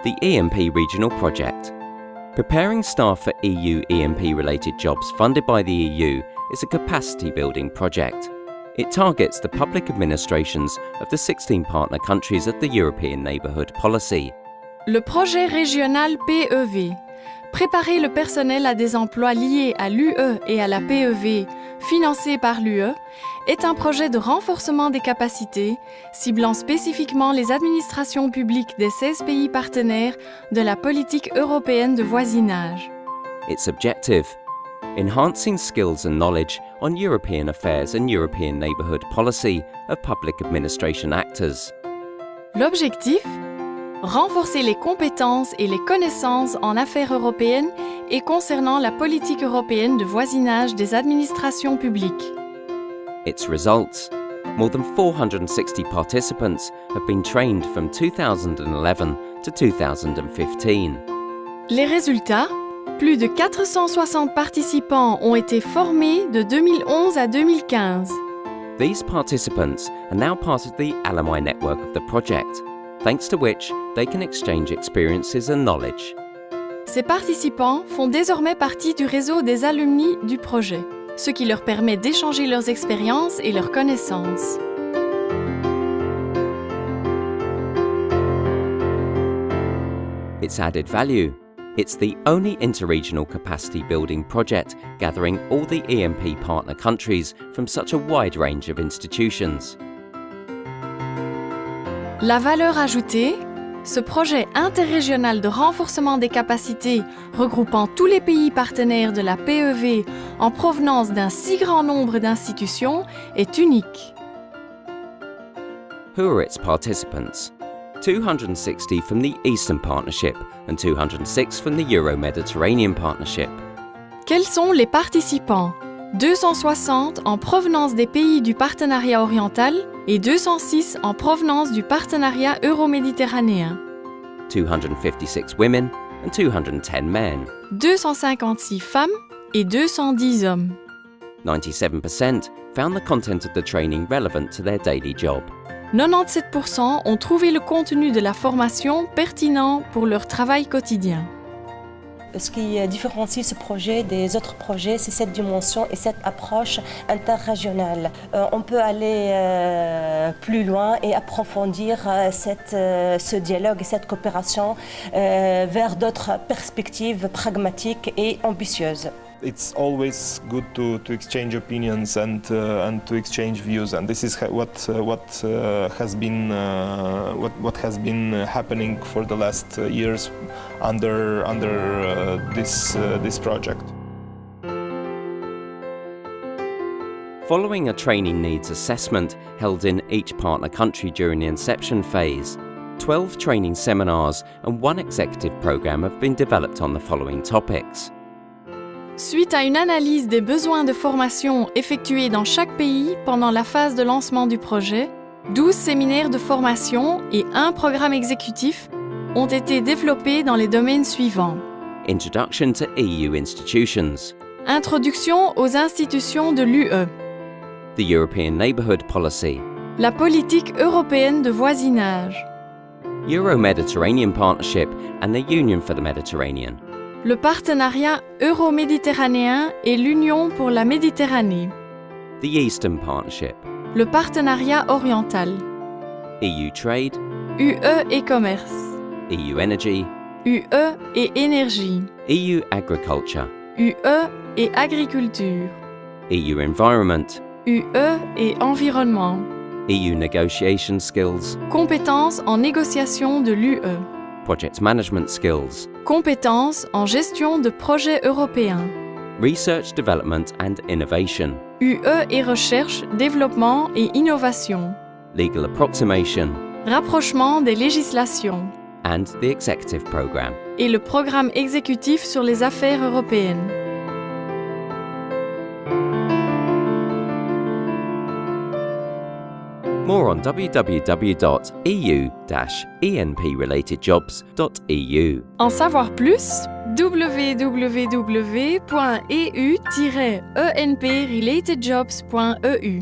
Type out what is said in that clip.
the ENP Regional Project. Preparing staff for EU ENP-related jobs funded by the EU is a capacity-building project. It targets the public administrations of the 16 partner countries of the European Neighbourhood Policy. Le projet régional PEV. Préparer le personnel à des emplois liés à l'UE et à la PEV, financé par l'UE, est un projet de renforcement des capacités, ciblant spécifiquement les administrations publiques des 16 pays partenaires de la politique européenne de voisinage. Its objective: enhancing skills and knowledge on European affairs and European neighbourhood policy of public administration actors. L'objectif? Renforcer les compétences et les connaissances en affaires européennes et concernant la politique européenne de voisinage des administrations publiques. Its results: more than 460 participants have been trained from 2011 to 2015. Les résultats? Plus de 460 participants ont été formés de 2011 à 2015. These participants are now part of the alumni network of the project, thanks to which they can exchange experiences and knowledge. Ces participants font désormais partie du réseau des alumni du projet, ce qui leur permet d'échanger leurs expériences et leurs connaissances. Its added value: it's the only interregional capacity building project gathering all the ENP partner countries from such a wide range of institutions. La valeur ajoutée? Ce projet interrégional de renforcement des capacités regroupant tous les pays partenaires de la PEV en provenance d'un si grand nombre d'institutions est unique. Who are its participants? 260 from the Eastern Partnership and 206 from the Euro-Mediterranean Partnership. Quels sont les participants? 260 en provenance des pays du partenariat oriental et 206 en provenance du partenariat euro-méditerranéen. 256 women and 210 men. 256 femmes et 210 hommes. 97% found the content of the training relevant to their daily job. 97% ont trouvé le contenu de la formation pertinent pour leur travail quotidien. Ce qui différencie ce projet des autres projets, c'est cette dimension et cette approche interrégionale. On peut aller plus loin et approfondir ce dialogue et cette coopération vers d'autres perspectives pragmatiques et ambitieuses. It's always good to exchange opinions and to exchange views, and this is what has been happening for the last years under this project. Following a training needs assessment held in each partner country during the inception phase, 12 training seminars and 1 executive programme have been developed on the following topics. Suite à une analyse des besoins de formation effectués dans chaque pays pendant la phase de lancement du projet, 12 séminaires de formation et 1 programme exécutif ont été développés dans les domaines suivants. Introduction to EU institutions. Introduction aux institutions de l'UE. The European Neighbourhood Policy. La politique européenne de voisinage. Euro-Mediterranean Partnership and the Union for the Mediterranean. Le partenariat euro-méditerranéen et l'Union pour la Méditerranée. The Eastern Partnership. Le partenariat oriental. EU Trade. UE et commerce. EU Energy. UE et énergie. EU Agriculture. UE et agriculture. EU Environment. UE et environnement. EU Negotiation Skills. Compétences en négociation de l'UE. Project Management Skills. Compétences en gestion de projets européens. Research, Development and Innovation. UE et recherche, développement et innovation. Legal Approximation. Rapprochement des législations. And the Executive Programme. Et le programme exécutif sur les affaires européennes. More on www.eu-enprelatedjobs.eu. En savoir plus? www.eu-enprelatedjobs.eu